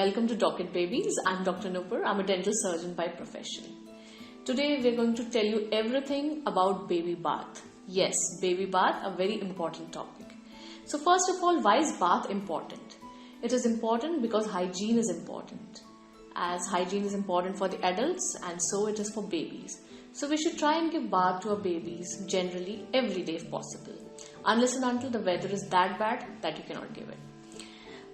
welcome to Docket Babies. I'm Dr. Nupur. I'm a dental surgeon by profession. Today we're going to tell you everything about baby bath. Yes, baby bath, a very important topic. So first of all, why is bath important? It is important because hygiene is important. As hygiene is important for the adults and so it is for babies. So we should try and give bath to our babies generally every day if possible. Unless and until the weather is that bad that you cannot give it.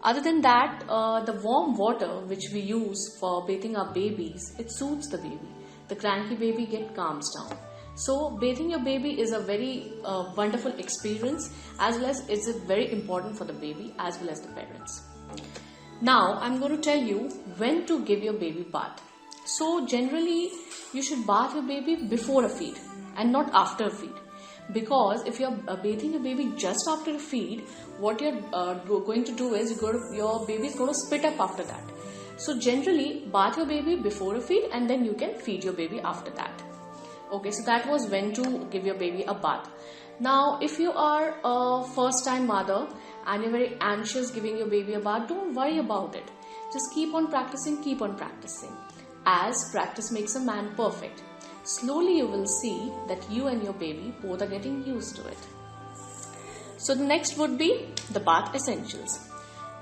Other than that, the warm water which we use for bathing our babies, it soothes the baby. The cranky baby calms down. So bathing your baby is a very wonderful experience, as well as it's very important for the baby as well as the parents. Now I'm going to tell you when to give your baby bath. So generally you should bath your baby before a feed and not after a feed. Because if you're bathing your baby just after a feed, what you're going to do is your baby is going to spit up after that. So generally, bath your baby before a feed and then you can feed your baby after that. Okay, so that was when to give your baby a bath. Now, if you are a first time mother and you're very anxious giving your baby a bath, don't worry about it. Just keep on practicing, as practice makes a man perfect. Slowly you will see that you and your baby both are getting used to it. So the next would be the bath essentials.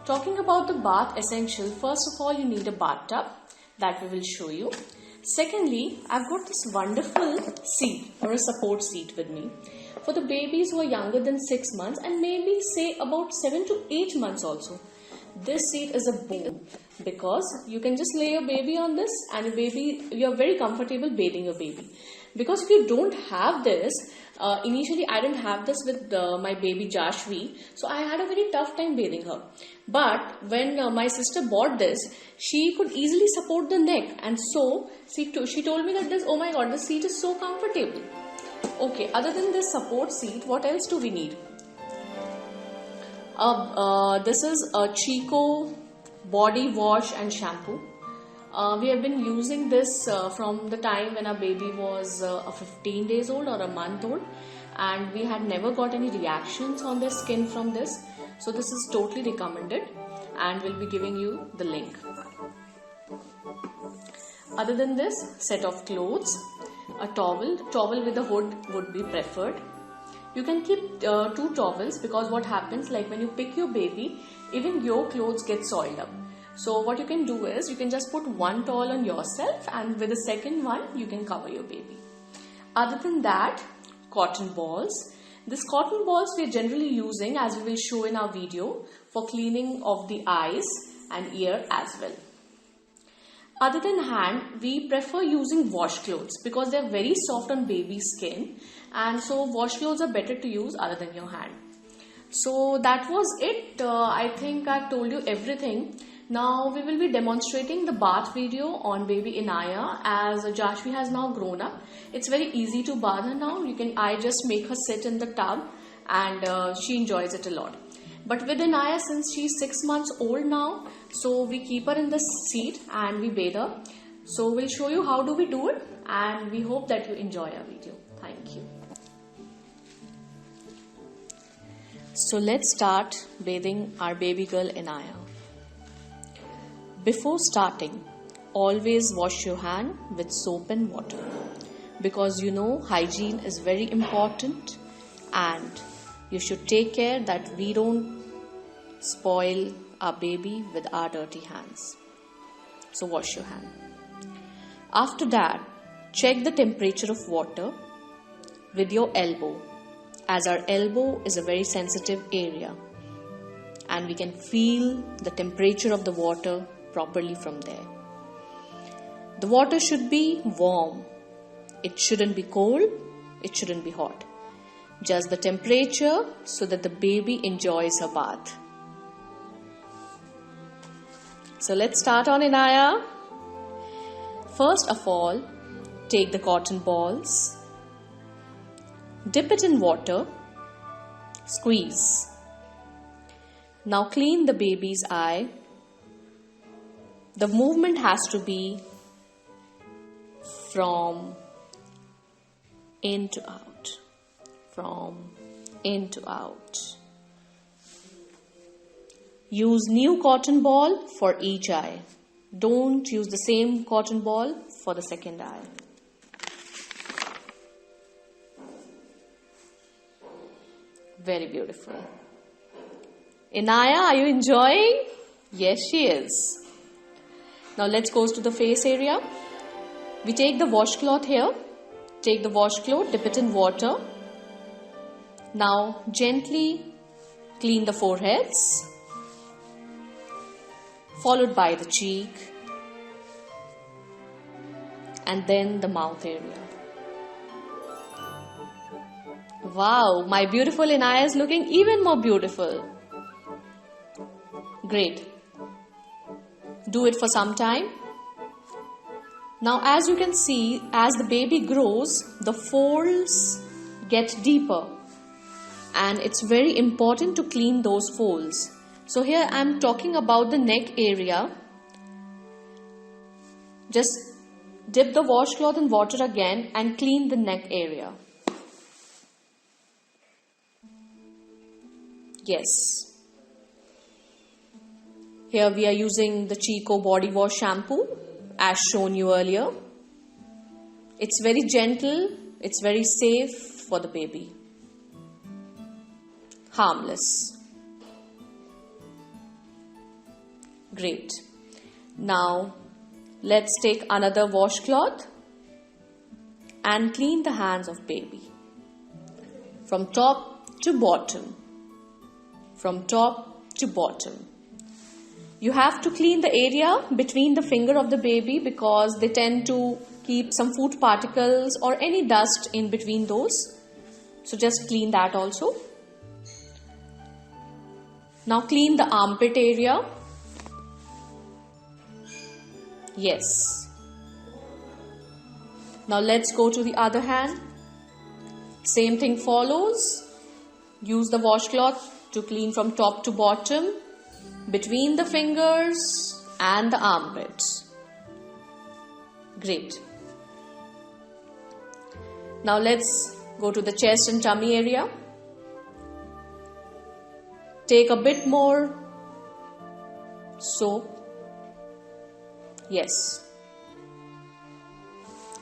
Talking about the bath essential, first of all you need a bathtub that we will show you. Secondly, I've got this wonderful seat or a support seat with me for the babies who are younger than 6 months and maybe say about 7 to 8 months also. This seat is a boom because you can just lay your baby on this and you're very comfortable bathing your baby. Because if you don't have this, initially I didn't have this with my baby Jashvi, so I had a very tough time bathing her. But when my sister bought this, she could easily support the neck, and so she told me that oh my god, this seat is so comfortable. Okay, other than this support seat, what else do we need? This is a Chico body wash and shampoo. We have been using this from the time when our baby was 15 days old or a month old, and we had never got any reactions on their skin from this. So this is totally recommended, and we'll be giving you the link. Other than this, set of clothes, a towel with a hood would be preferred. You can keep 2 towels because what happens, like when you pick your baby, even your clothes get soiled up. So what you can do is you can just put 1 towel on yourself and with the second one you can cover your baby. Other than that, cotton balls. This cotton balls we are generally using, as we will show in our video, for cleaning of the eyes and ear as well. Other than hand, we prefer using washcloths because they are very soft on baby skin, and so washcloths are better to use other than your hand. So that was it. I think I've told you everything. Now we will be demonstrating the bath video on baby Inaya, as Jashvi has now grown up. It's very easy to bath her now. I just make her sit in the tub and she enjoys it a lot. But with Inaya, since she's 6 months old now, so we keep her in the seat and we bathe her. So we'll show you how do we do it, and we hope that you enjoy our video. Thank you. So let's start bathing our baby girl Inaya. Before starting, always wash your hand with soap and water, because you know hygiene is very important and you should take care that we don't spoil our baby with our dirty hands. So wash your hand. After that, check the temperature of water with your elbow, as our elbow is a very sensitive area and we can feel the temperature of the water properly from there. The water should be warm. It shouldn't be cold. It shouldn't be hot. Just the temperature so that the baby enjoys her bath. So let's start on Inaya. First of all, take the cotton balls, dip it in water, squeeze. Now clean the baby's eye. The movement has to be from in to out, from in to out. Use new cotton ball for each eye. Don't use the same cotton ball for the second eye. Very beautiful. Inaya, are you enjoying? Yes, she is. Now let's go to the face area. We take the washcloth here. Take the washcloth, dip it in water. Now gently clean the foreheads, followed by the cheek, and then the mouth area. Wow, my beautiful Inaya is looking even more beautiful. Great. Do it for some time. Now as you can see, as the baby grows, the folds get deeper. And it's very important to clean those folds. So here I'm talking about the neck area. Just dip the washcloth in water again and clean the neck area. Yes. Here we are using the Chico body wash shampoo as shown you earlier. It's very gentle, it's very safe for the baby. Harmless. Great. Now let's take another washcloth and clean the hands of baby from top to bottom. From top to bottom. You have to clean the area between the finger of the baby because they tend to keep some food particles or any dust in between those. So just clean that also. Now clean the armpit area. Yes. Now let's go to the other hand. Same thing follows. Use the washcloth to clean from top to bottom, between the fingers and the armpits. Great. Now let's go to the chest and tummy area. Take a bit more soap. Yes.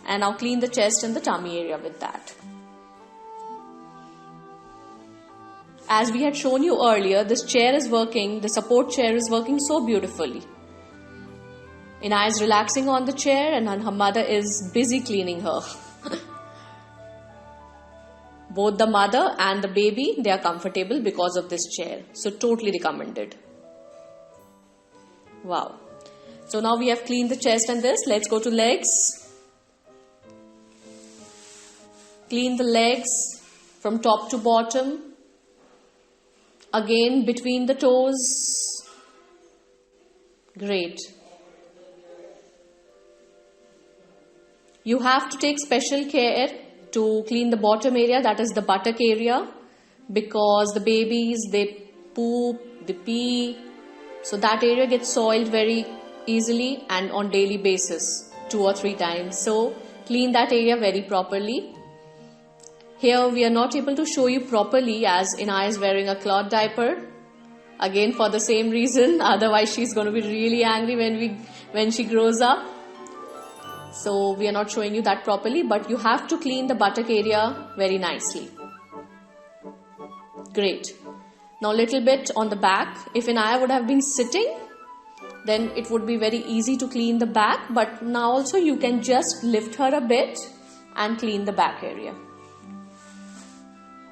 And now clean the chest and the tummy area with that. As we had shown you earlier, this chair is working, the support chair is working so beautifully. Inaya is relaxing on the chair and her mother is busy cleaning her. Both the mother and the baby, they are comfortable because of this chair. So totally recommended. Wow. So now we have cleaned the chest and this. Let's go to legs. Clean the legs from top to bottom. Again between the toes. Great. You have to take special care to clean the bottom area, that is the buttock area, because the babies, they poop, they pee, so that area gets soiled very easily and on daily basis 2 or 3 times. So clean that area very properly. Here we are not able to show you properly as Inaya is wearing a cloth diaper. Again for the same reason, otherwise she's going to be really angry when she grows up. So we are not showing you that properly, but you have to clean the buttock area very nicely. Great. Now little bit on the back. If Inaya would have been sitting, then it would be very easy to clean the back, but now also you can just lift her a bit and clean the back area.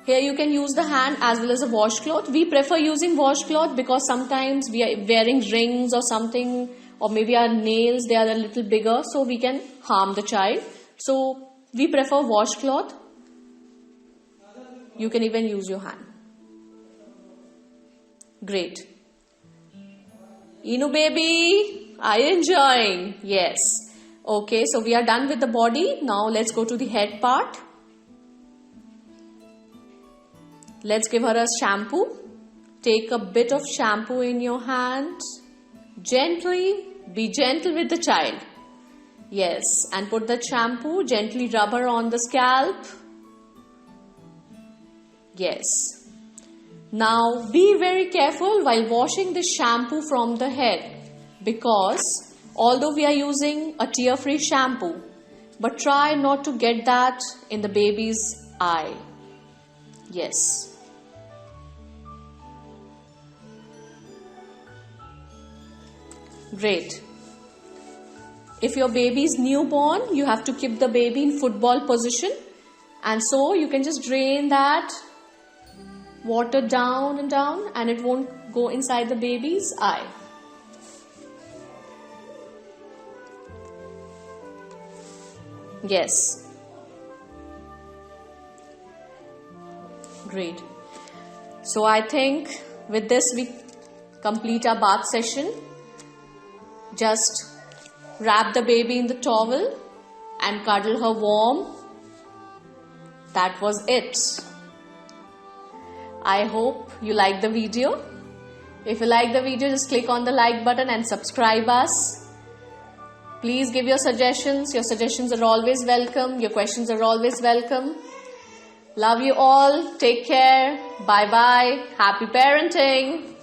Here you can use the hand as well as a washcloth. We prefer using washcloth because sometimes we are wearing rings or something, or maybe our nails, they are a little bigger, so we can harm the child. So we prefer washcloth. You can even use your hand. Great. Inu baby, are you enjoying? Yes. Okay, so we are done with the body. Now let's go to the head part. Let's give her a shampoo. Take a bit of shampoo in your hand. Gently, be gentle with the child. Yes, and put the shampoo, gently rub her on the scalp. Yes. Now be very careful while washing the shampoo from the head, because although we are using a tear-free shampoo, but try not to get that in the baby's eye. Yes. Great. If your baby is newborn, you have to keep the baby in football position, and so you can just drain that water down and down, and it won't go inside the baby's eye. Yes. Great. So I think with this we complete our bath session. Just wrap the baby in the towel and cuddle her warm. That was it. I hope you liked the video. If you like the video, just click on the like button and subscribe us. Please give your suggestions. Your suggestions are always welcome. Your questions are always welcome. Love you all. Take care. Bye bye. Happy parenting.